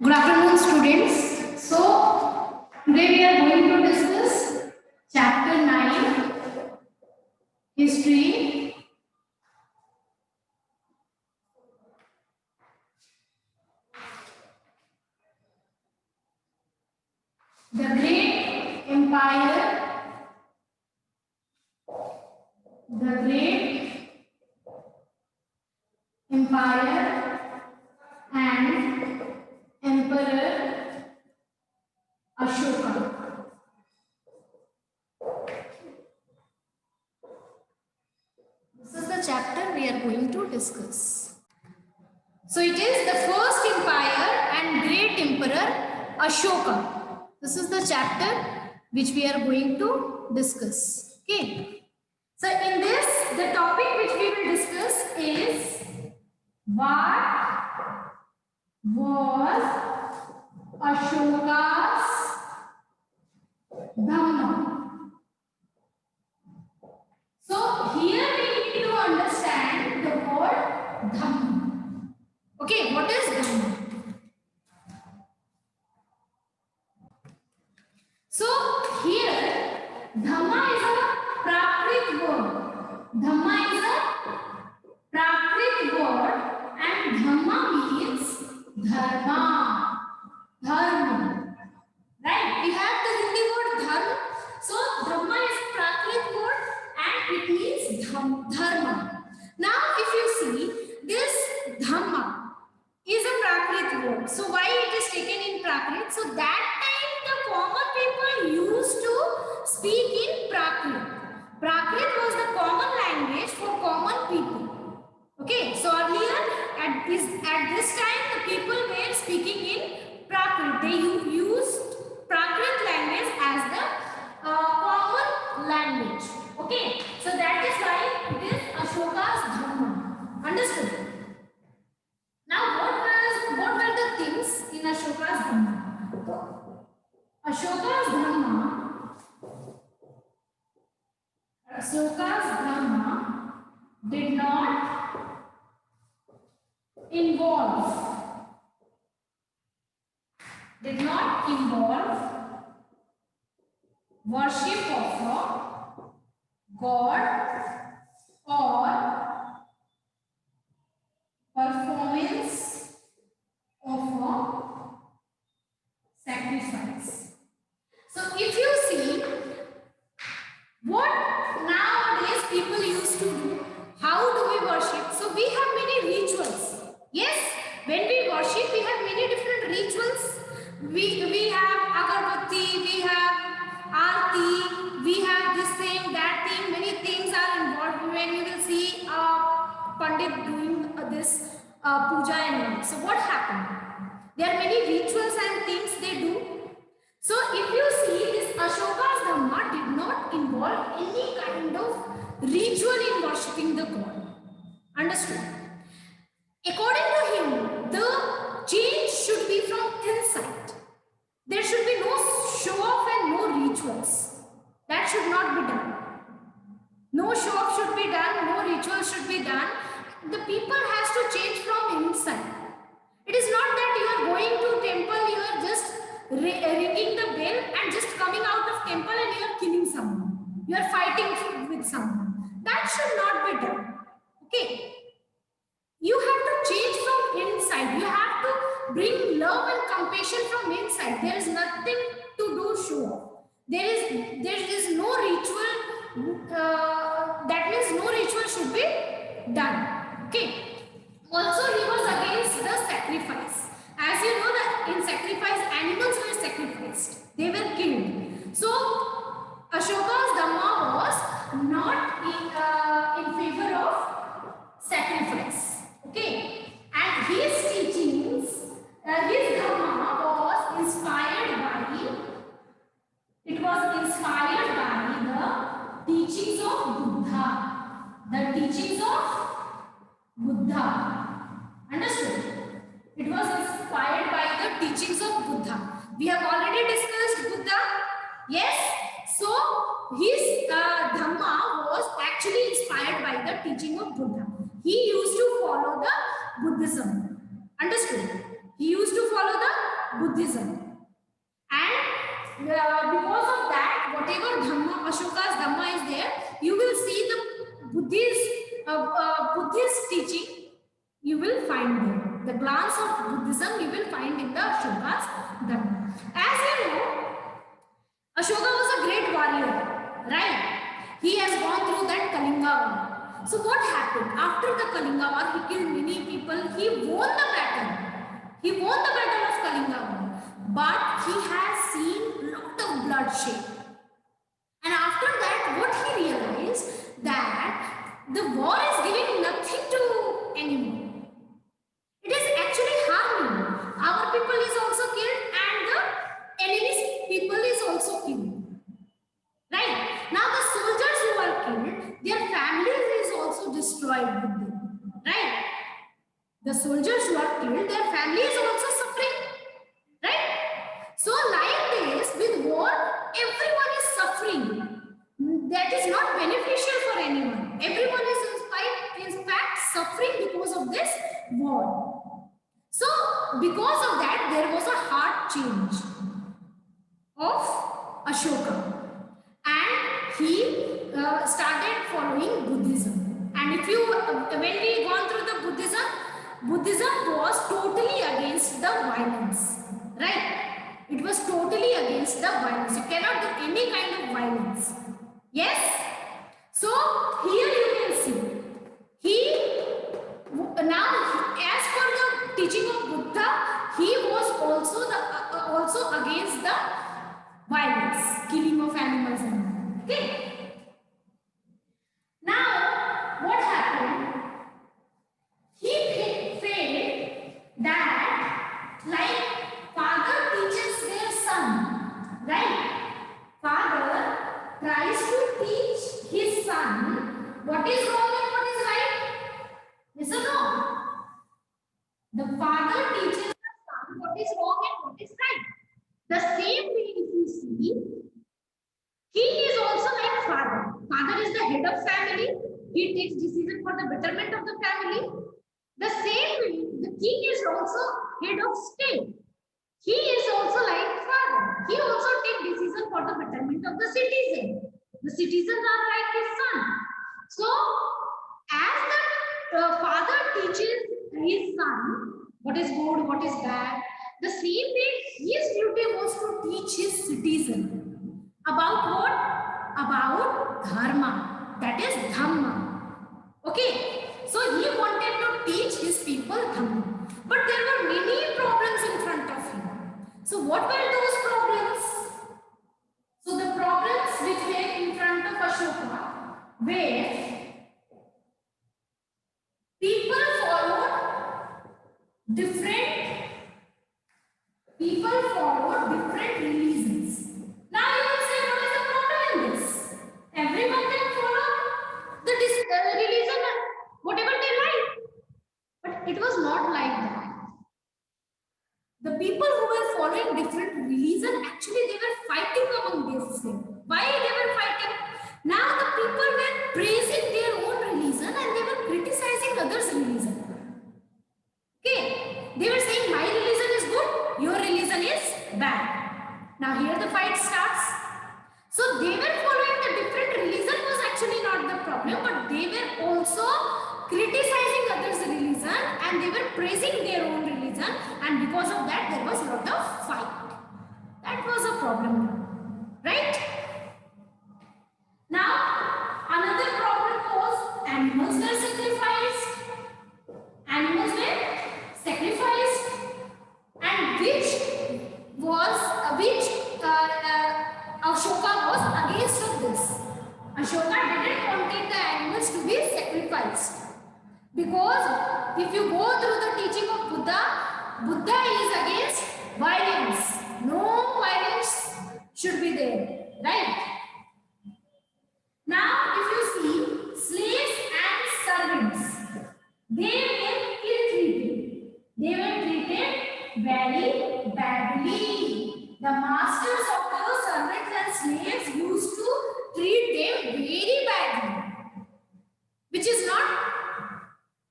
Good afternoon, students. So, today we are going to discuss chapter 9, History. The Great Empire, the Great Empire and Emperor Ashoka. This is the chapter we are going to discuss. So it is the first empire and great emperor Ashoka. This is the chapter which we are going to discuss. Okay. So in this, the topic which we will discuss is what was Ashoka's Dhamma. So here we need to understand the word Dhamma. Okay, what is Dhamma? So here Dhamma is a Prakrit word. Dhamma is a Prakrit word and Dhamma means Dharma. Dharma. Right? We have the Hindi word Dharma. So Dhamma is a Prakrit word and it means Dharma. Now if you see this Dhamma is a Prakrit word. So why it is taken in Prakrit? So that time the common people used to speak in Prakrit. Prakrit was the common language for common people. Okay, so earlier at this time the people were speaking in Prakrit. They used Prakrit language as the common language. Okay, so that is why it is Ashoka's Dhamma. Understood? Now, what were the things in Ashoka's Dhamma? Ashoka's Dhamma did not involve worship of a god or performance of a sacrifice. So if you see what nowadays people used to do, how do we worship? So we have many rituals. Yes, when we worship, we have many different rituals. We have agarbatti, we have aarti, we have this thing, that thing. Many things are involved when you will see a pandit doing this puja and all. So what happened? There are many rituals and things they do. So if you see this Ashoka's Dhamma did not involve any kind of ritual in worshipping the god. Understood? According to him, the change should be from inside. There should be no show off and no rituals. That should not be done. No show off should be done, no ritual should be done. The people has to change from inside. It is not that you are going to temple, you are just ringing the bell and just coming out of temple and you are killing someone. You are fighting with someone. That should not be done. Okay. You have to change from inside. You have to bring love and compassion from inside. There is nothing to do show. There is no ritual. That means no ritual should be done. Okay. Also, he was against the sacrifice. As you know that in sacrifice, animals were sacrificed. They were killed. So, Ashoka's Dhamma was not in favor of sacrifice. Okay. And his teachings, his Dhamma was inspired by the teachings of Buddha. The teachings of Buddha. Understood? It was inspired by the teachings of Buddha. We have already discussed Buddha. Yes. So his Dhamma was actually inspired by the teaching of Buddha. He used to follow the Buddhism. Understood? He used to follow the You will find there. The glance of Buddhism you will find in the Ashoka's Dharma. As you know, Ashoka was a great warrior, right? He has gone through that Kalinga war. So what happened? After the Kalinga war, he killed many people. He won the battle. He won the battle of Kalinga war. But he has seen lot of bloodshed. And after that, what he realized that the war is giving nothing to anyone. It is actually harming. Our people is also killed and the enemy's people is also killed. Right? Now the soldiers who are killed, their families is also destroyed with them. Right? The soldiers who are killed, their family is also suffering. Right? So like this, with war, everyone is suffering. That is not beneficial for anyone. Everyone is in fact suffering because of this war. So because of that, there was a heart change of Ashoka. And he started following Buddhism. And if you, when we gone through the Buddhism, Buddhism was totally against the violence. Right? It was totally against the violence. You cannot do any kind of violence. Yes? So here you can see. Now as per the teaching of Buddha, he was also against the violence, killing of animals and all. Okay. Now what happened? He felt that like father teaches their son, right? Father tries to teach his son what is wrong and what is right. Yes or no? The father teaches the son what is wrong and what is right. The same way if you see, he is also like father. Father is the head of family. He takes decision for the betterment of the family. The same way, the king is also head of state. He is also like father. He also takes decision for the betterment of the citizen. The citizens are like his son. So, as the father teaches his son what is good, what is bad, the same way his duty was to teach his citizen about what? About dharma. That is dhamma. Okay. So he wanted to teach his people dhamma. But there were many problems in front of him. So what were those problems? So the problems which were in front of Ashoka were people followed different religions. Now you will say, what is the problem in this? Everyone can follow the religion, whatever they like. But it was not like that. The people who were following different religion, actually they were fighting among themselves. Why they were fighting? Now the people were praising their own religion and they were criticizing others' religion. Okay, they were saying my religion is good, your religion is bad. Now here the fight starts. So they were following the different religion was actually not the problem, but they were also criticizing others' religion and they were praising their own religion, and because of that there was a lot of fight. That was a problem, right? Now another problem was animals were sacrificed. Animals were sacrificed, and Ashoka was against of this. Ashoka didn't want the animals to be sacrificed, because if you go through the teaching of Buddha is against violence. No violence should be there, right? Now if you see slaves and servants, they were ill-treated. They were treated very badly. The masters of those servants and slaves used to treat them very badly, which is not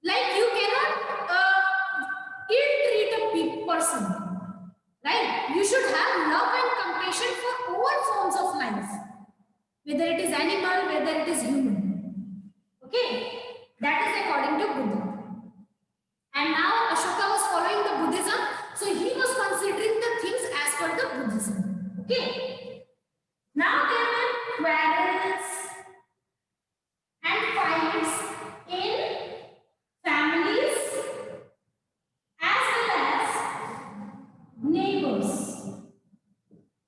like you cannot ill-treat a person, right? You should have love and compassion for all forms of life, whether it is animal, whether it is human. Okay, that is according to Buddha. And now Ashoka was following the Buddhism, so he was considering the things as per the Buddhism. Okay. Now there were quarrels and fights in families as well as neighbors.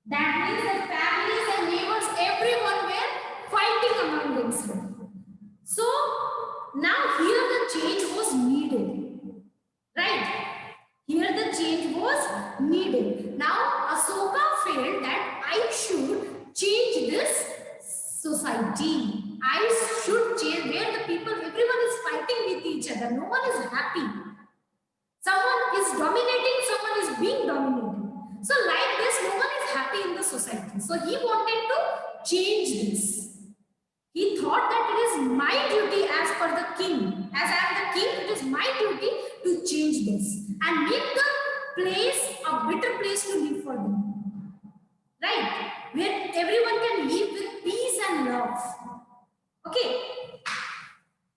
That means that families and neighbors, everyone were fighting among themselves. So now here the change was needed, right? Here the change was needed. Now Ashoka felt that I should change this society. I should change where the people, everyone is fighting with each other. No one is happy. Someone is dominating, someone is being dominated. So like this, no one is happy in the society. So he wanted to change this. He thought that it is my duty as per the king. As I am the king, it is my duty to change this and make the place a better place to live for them. Right? Where everyone can live with peace and love. Okay.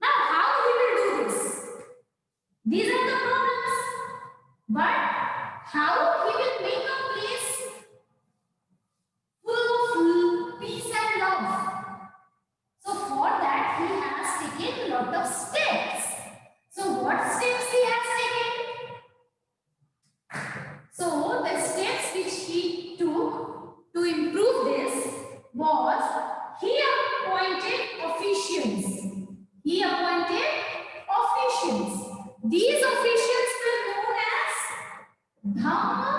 Now, how he will do this? These are the problems. But how he will make a place full of peace and love? So for that he has taken a lot of steps. So what steps he has taken? So the steps which he took to improve this was he appointed officials. He appointed officials. These officials were known as Dhamma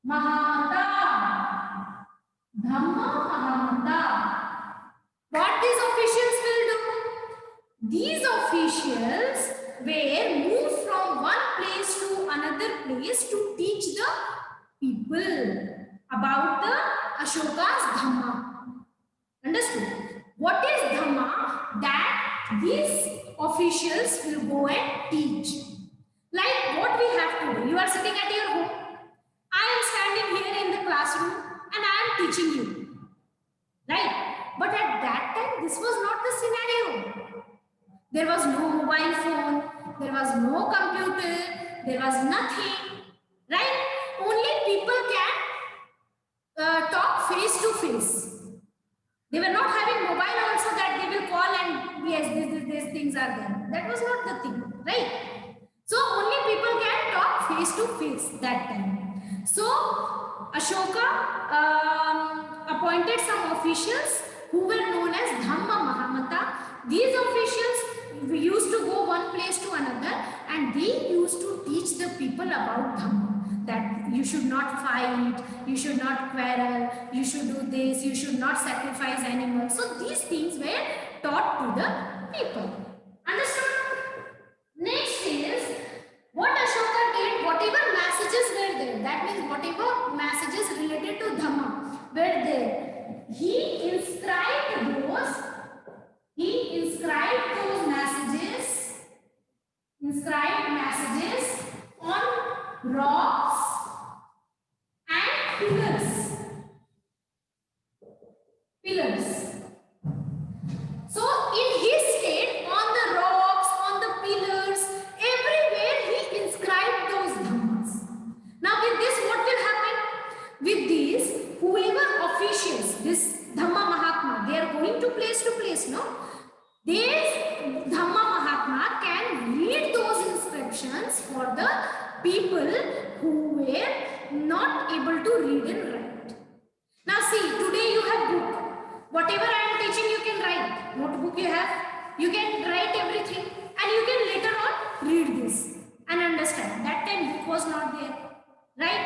Mahamata. Dhamma Mahamata. What these officials will do? These officials were moved from one place to another place to teach the people about the Ashoka's Dhamma. Understood? What is Dhamma? That these officials will go and teach. Like what we have today. You are sitting at your home. I am standing here in the classroom and I am teaching you. Right? But at that time, this was not the scenario. There was no mobile phone, there was no computer, there was nothing. Right? Only people can talk face to face. They were not having mobile also that they will call and yes, these things are there. That was not the thing. Right? So only people can talk face to face that time. So Ashoka appointed some officials who were known as Dhamma Mahamata. These officials used to go one place to another and they used to teach the people about Dhamma. That you should not fight, you should not quarrel, you should do this, you should not sacrifice animals. So these things were taught to the people. Understood? Next is what Ashoka did, whatever messages were there, that means whatever messages related to Dhamma were there, he inscribed those messages on rocks and pillars. So in his state, on the rocks, on the pillars, everywhere he inscribed those dhammas. Now with this, what will happen? With these, whoever officials, this Dhamma Mahatma, they are going to place, no? This Dhamma Mahatma can read those inscriptions for the people who were not able to read and write. Now see, today you have book. Whatever I am teaching, you can write. Notebook you have. You can write everything and you can later on read this and understand. That time book was not there. Right?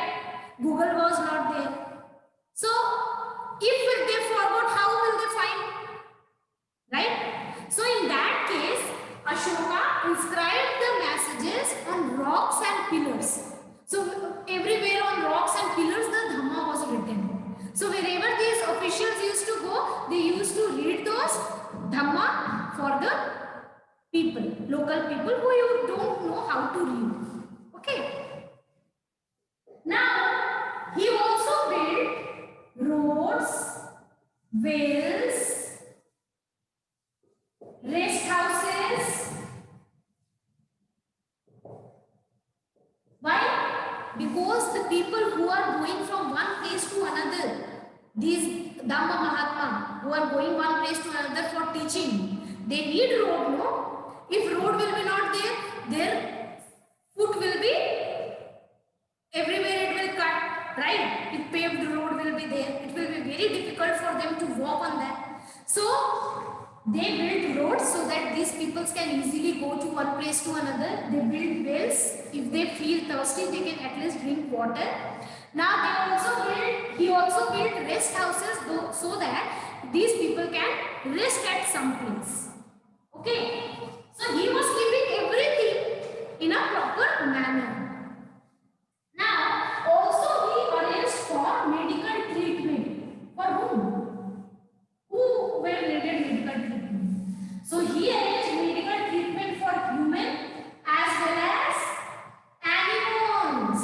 Google was not there. So, if they forgot, how will they find? Right? So, in that case, Ashoka inscribed the messages on rocks and pillars. So, everywhere on rocks and pillars, the Dhamma was written. So, wherever these officials used to go, they used to read those Dhamma for the people, local people who you don't know how to read. Okay. Now, he also built roads, wells, rest houses, Why? Because the people who are going from one place to another, these Dhamma Mahatma who are going one place to another for teaching, they need road, no? If road will be not there, their foot will be everywhere, it will cut, right? If paved road will be there, it will be very difficult for them to walk on that. So they build roads so that these people can easily go to one place to another. They build wells. If they feel thirsty, they can at least drink water. Now he also built rest houses so that these people can rest at some place. Okay. So he was keeping everything in a proper manner. Now also he arranged for medical treatment. For whom? Who were needed medical treatment? So he arranged medical treatment for human as well as animals.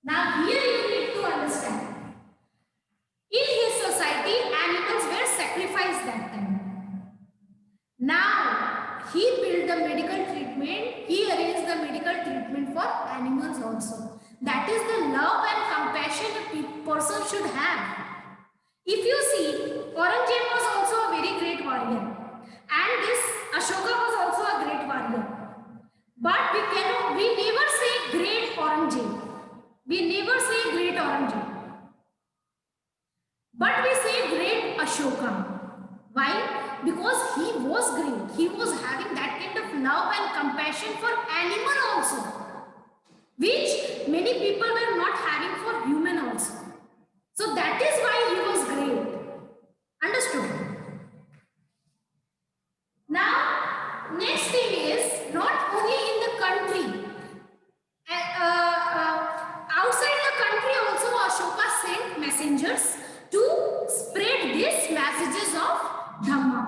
Now here you need to understand. In his society, animals were sacrificed that time. Now he built the medical treatment. He arranged the medical treatment for animals also. That is the love and compassion a person should have. If you see, Aurangzeb was also a very great warrior, and this Ashoka was also a great warrior. But we never say great Aurangzeb. We never say great Aurangzeb. But we say great Ashoka. Why? Because he was great. He was having that kind of love and compassion for animal also, which many people were not having for human also. So that is why he was great. Understood? Now, next thing is not only in the country. Outside the country also Ashoka sent messengers to spread these messages of Dhamma.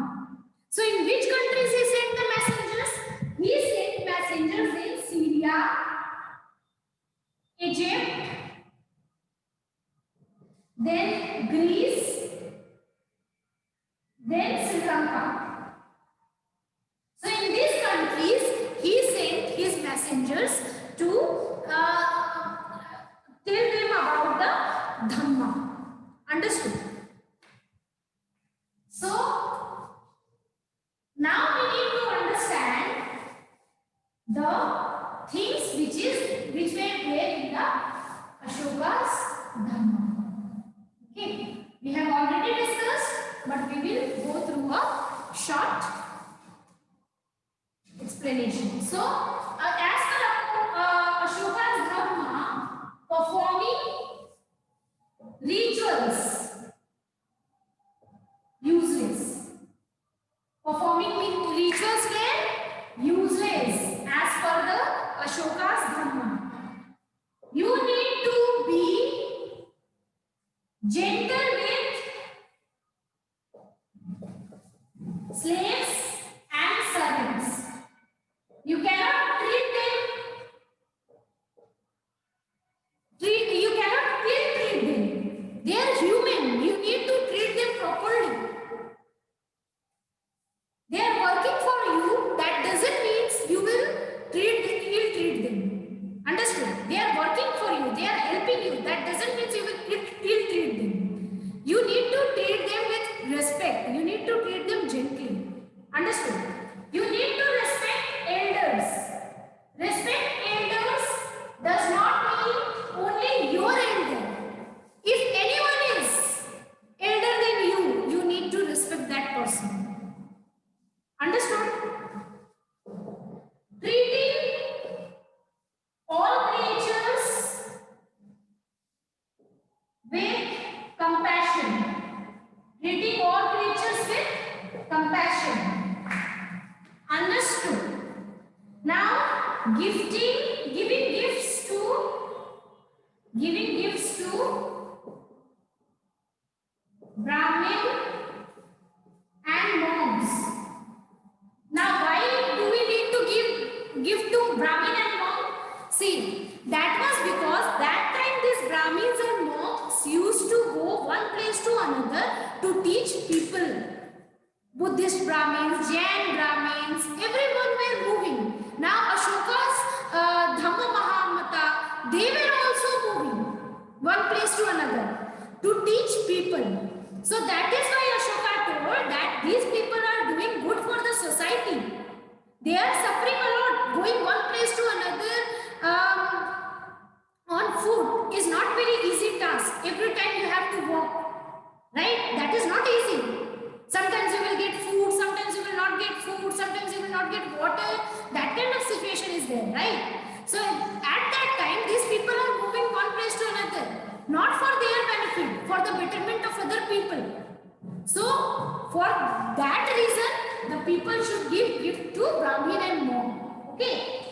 So in which countries he sent the messengers? He sent messengers in Syria, Egypt, then Greece, then Sri Lanka. So in these countries, he sent his messengers to tell them about the Dhamma. Understood? So now we need to understand the things which were there in the Ashoka's Dhamma. Okay, we have already discussed, but we will go through a short explanation. So, as per Ashoka's Dhamma, performing rituals useless. Performing rituals were useless as per the Ashoka's Dhamma. You need to be gentle with slaves and servants. You cannot treat them. They are human. You need to treat them properly. They are working for you. That doesn't mean you will treat them. Understood? They are working for you. They are helping you. That doesn't mean you will treat them. You need to treat them with respect. You need to treat them gently. Understood? You need to respect elders. Respect elders does not mean only your elder. If anyone is elder than you, you need to respect that person. Understood? Treating all creatures with compassion. Treating all creatures with compassion. Understood? Now, giving gifts to Brahmin and monks. Now, why do we need to give to Brahmin and monk? See, that was because that time these Brahmins and monks used to go one place to another to teach people. Buddhist Brahmins, Jain Brahmins, everyone were moving. Now Ashoka one place to another to teach people. So that is why Ashoka told that these people are doing good for the society. They are suffering a lot. Going one place to another on foot is not very easy task. Every time you have to walk, right? That is not easy. Sometimes you will get food, sometimes you will not get food, sometimes you will not get water. That kind of situation is there, right? So at that time, these people are moving one place to another, not for their benefit, for the betterment of other people. So for that reason, the people should give gift to Brahmin and monk. Okay.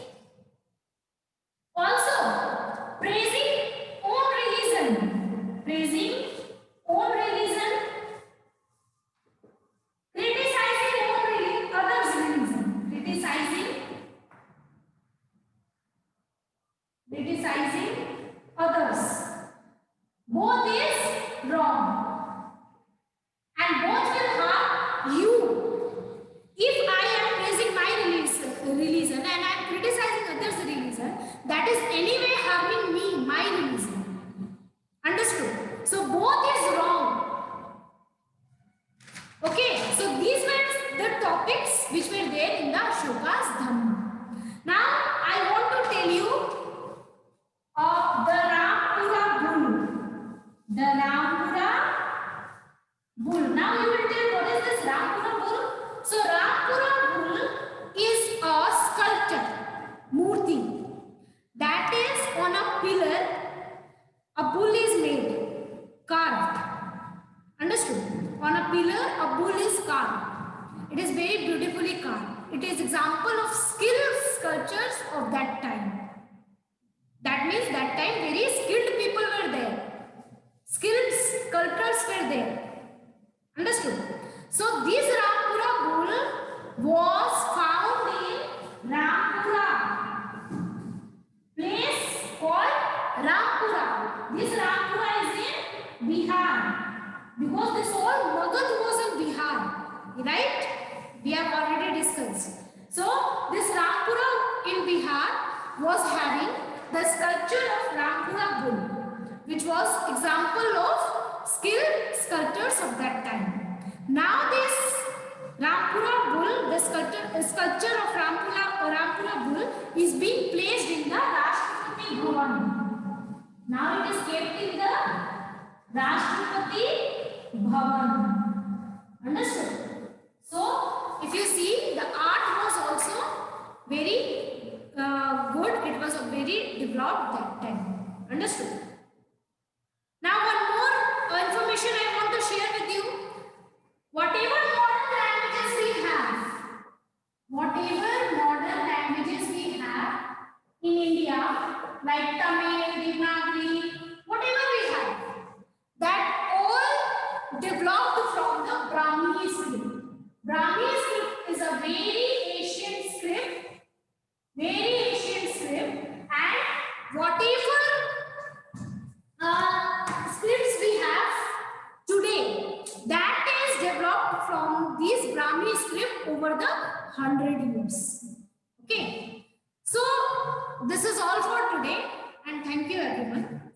Also, praising own religion, own religion, criticizing others' religion, criticizing others. Both is wrong. And both will harm you. If I am praising my religion and I am criticizing others' religion, that is anyway harming me, my religion. Understood? So both is wrong. Okay, so these were the topics which were there in the Ashoka's Dhamma. Now I want to tell you of the Rampura bull. The Rampura bull. Now you will tell what is this Rampura bull? So Rampura bull is a sculpture, murti, that is on a pillar. A bull is made, carved. Understood? On a pillar, a bull is carved. It is very beautifully carved. It is example of skilled sculptures of that time. That means that time very skilled people were there. Skilled sculptors were there. Understood? So this Rampura bull was found in Rampura, place called Rampura. This Rampura is in Bihar, because this whole Magad was in Bihar, right? We have already discussed. So this Rampura in Bihar was having the sculpture of Rampura bull, which was example of skilled sculptors of that time. Now this Rampura bull, the sculpture of Rampura bull is being placed in the Rashtrapati Bhavan. Now it is kept in the Rashtrapati Bhavan. Understood? So if you see, the art was also very good. It was very developed that time. Understood? Now one more information I want to share with you. Whatever modern languages we have in India, like Tamil, Devanagari, whatever we have, that all developed from the Brahmi script. Brahmi script is a very ancient script, and whatever scripts we have today, that is developed from this Brahmi script over the 100 years. Okay, so this is all for today, and thank you everyone.